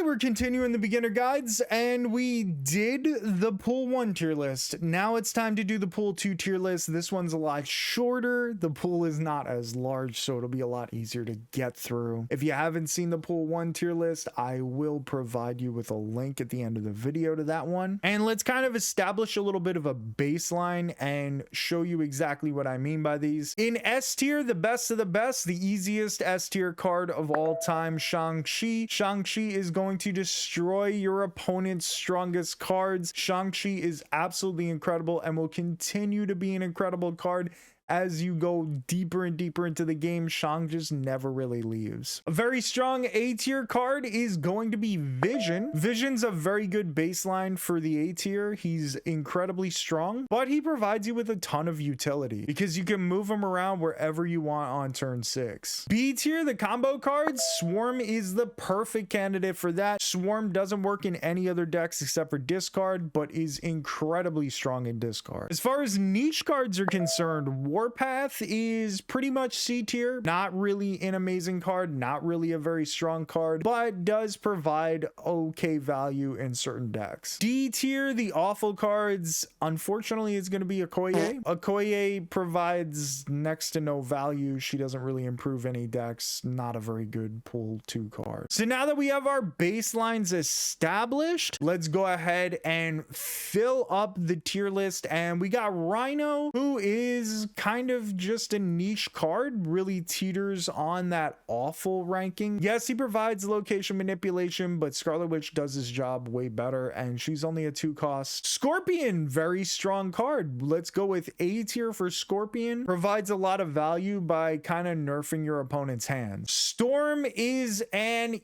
we're continuing the beginner guides, and we did the pool 1 tier list. Now it's time to do the pool 2 tier list. This one's a lot shorter. The pool is not as large, so it'll be a lot easier to get through. If you haven't seen the pool 1 tier list, I will provide you with a link at the end of the video to that one. And let's kind of establish a little bit of a baseline and show you exactly what I mean by these. In S tier, the best of the best, the easiest S tier card of all time, Shang-Chi. Shang-Chi is going to destroy your opponent's strongest cards. Shang-Chi is absolutely incredible and will continue to be an incredible card. As you go deeper and deeper into the game, Shang just never really leaves. A very strong A tier card is going to be Vision. Vision's a very good baseline for the A tier. He's incredibly strong, but he provides you with a ton of utility because you can move him around wherever you want on turn 6. B tier, the combo cards, Swarm is the perfect candidate for that. Swarm doesn't work in any other decks except for discard, but is incredibly strong in discard. As far as niche cards are concerned, Warpath is pretty much C tier. Not really an amazing card, not really a very strong card, but does provide okay value in certain decks. D tier, the awful cards, unfortunately is going to be Okoye. Okoye provides next to no value. She doesn't really improve any decks. Not a very good pool 2 card. So now that we have our baselines established, let's go ahead and fill up the tier list. And we got Rhino, who is kind of just a niche card, really teeters on that awful ranking. Yes, he provides location manipulation, but Scarlet Witch does his job way better, and she's only a 2 cost. Scorpion, very strong card. Let's go with A tier for Scorpion. Provides a lot of value by kind of nerfing your opponent's hands. Storm is an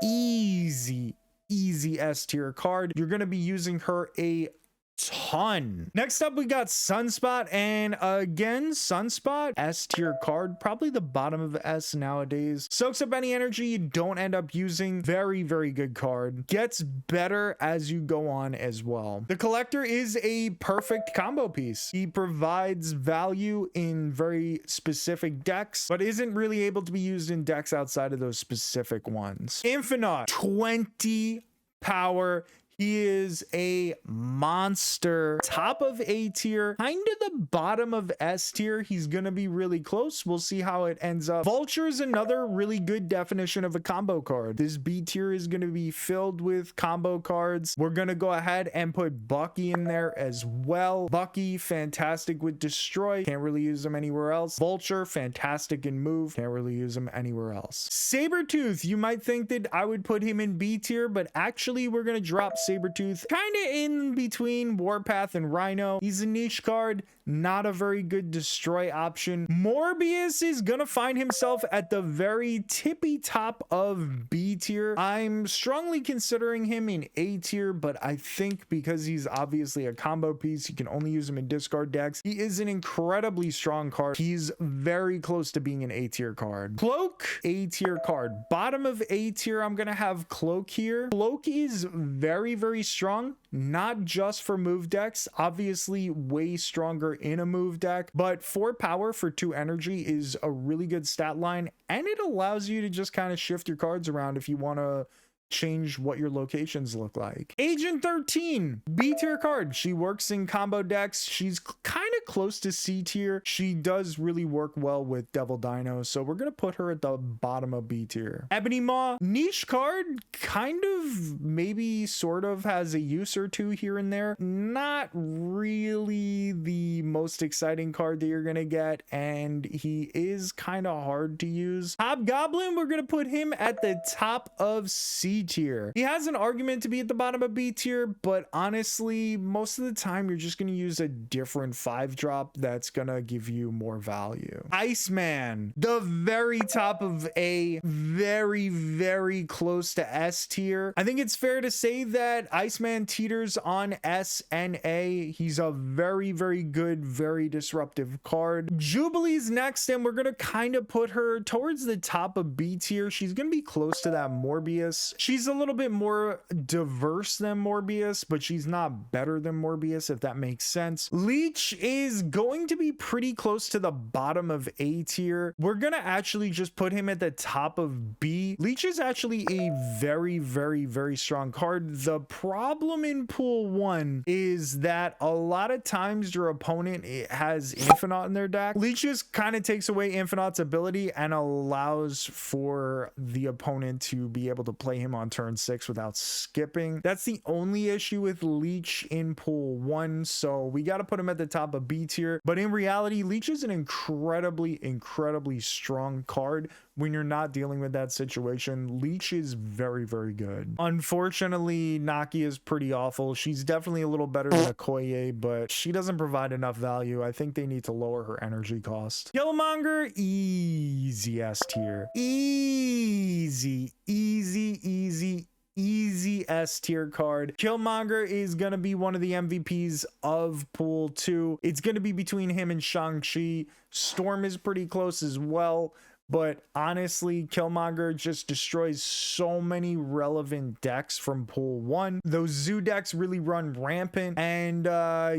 easy S tier card. You're going to be using her a ton. Next up, we got Sunspot, and again, Sunspot, S tier card, probably the bottom of S nowadays. Soaks up any energy you don't end up using. Very, very good card. Gets better as you go on as well. The Collector is a perfect combo piece. He provides value in very specific decks, but isn't really able to be used in decks outside of those specific ones. Infinite, 20 power. He is a monster. Top of A tier, kind of the bottom of S tier. He's going to be really close. We'll see how it ends up. Vulture is another really good definition of a combo card. This B tier is going to be filled with combo cards. We're going to go ahead and put Bucky in there as well. Bucky, fantastic with Destroy. Can't really use him anywhere else. Vulture, fantastic in Move. Can't really use him anywhere else. Sabretooth, you might think that I would put him in B tier, but actually we're going to drop Sabretooth kind of in between Warpath and Rhino. He's a niche card, not a very good destroy option. Morbius is gonna find himself at the very tippy top of B tier. I'm strongly considering him in A tier, but I think because he's obviously a combo piece, you can only use him in discard decks. He is an incredibly strong card. He's very close to being an A tier card. Cloak, A tier card. Bottom of A tier, I'm gonna have Cloak here. Cloak is very, very strong, not just for move decks, obviously way stronger in a move deck, but 4 power for 2 energy is a really good stat line, and it allows you to just kind of shift your cards around if you want to change what your locations look like. Agent 13, B tier card. She works in combo decks. She's kind of close to C tier. She does really work well with Devil Dino, so we're gonna put her at the bottom of B tier. Ebony Maw, niche card, kind of maybe sort of has a use or two here and there. Not really the most exciting card that you're gonna get, and he is kind of hard to use. Hobgoblin, we're gonna put him at the top of C tier. He has an argument to be at the bottom of B tier, but honestly, most of the time you're just going to use a different 5-drop that's going to give you more value. Iceman, the very top of A, very, very close to S tier. I think it's fair to say that Iceman teeters on S and A. He's a very, very good, very disruptive card. Jubilee's next, and we're going to kind of put her towards the top of B tier. She's going to be close to that Morbius. She's a little bit more diverse than Morbius, but she's not better than Morbius, if that makes sense. Leech is going to be pretty close to the bottom of A tier. We're gonna actually just put him at the top of B. Leech is actually a very, very very, very strong card. The problem in pool 1 is that a lot of times your opponent has Infinite in their deck. Leech just kind of takes away Infinite's ability and allows for the opponent to be able to play him on turn 6 without skipping. That's the only issue with Leech in pool 1, so we got to put him at the top of B tier. But in reality, Leech is an incredibly strong card when you're not dealing with that situation. Leech is very, very good. Unfortunately, Naki is pretty awful. She's definitely a little better than Okoye, but she doesn't provide enough value. I think they need to lower her energy cost. Killmonger, easy S tier. Easy S tier card. Killmonger is gonna be one of the MVPs of pool 2. It's gonna be between him and Shang-Chi. Storm is pretty close as well, but honestly, Killmonger just destroys so many relevant decks from pool 1. Those zoo decks really run rampant, and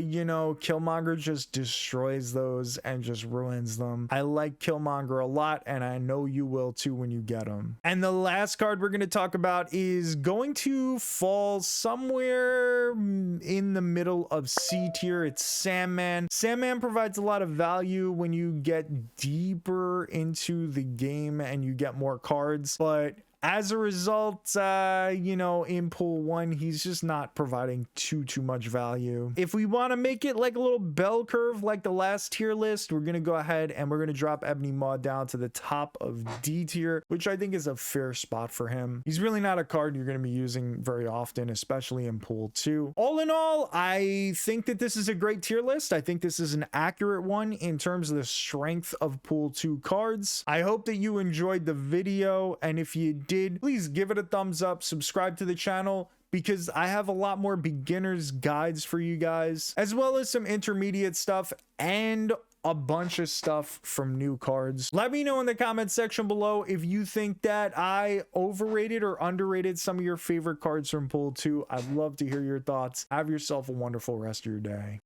you know, Killmonger just destroys those and just ruins them. I like Killmonger a lot, and I know you will too when you get him. And the last card we're going to talk about is going to fall somewhere in the middle of C tier. It's Sandman. Sandman provides a lot of value when you get deeper into the game and you get more cards, but as a result, you know, in pool 1, he's just not providing too much value. If we want to make it like a little bell curve like the last tier list, we're going to go ahead and we're going to drop Ebony Maw down to the top of D tier, which I think is a fair spot for him. He's really not a card you're going to be using very often, especially in pool 2. All in all, I think that this is a great tier list. I think this is an accurate one in terms of the strength of pool 2 cards. I hope that you enjoyed the video, and if you did, please give it a thumbs up, subscribe to the channel, because I have a lot more beginners guides for you guys, as well as some intermediate stuff and a bunch of stuff from new cards. Let me know in the comment section below if you think that I overrated or underrated some of your favorite cards from pool 2. I'd love to hear your thoughts. Have yourself a wonderful rest of your day.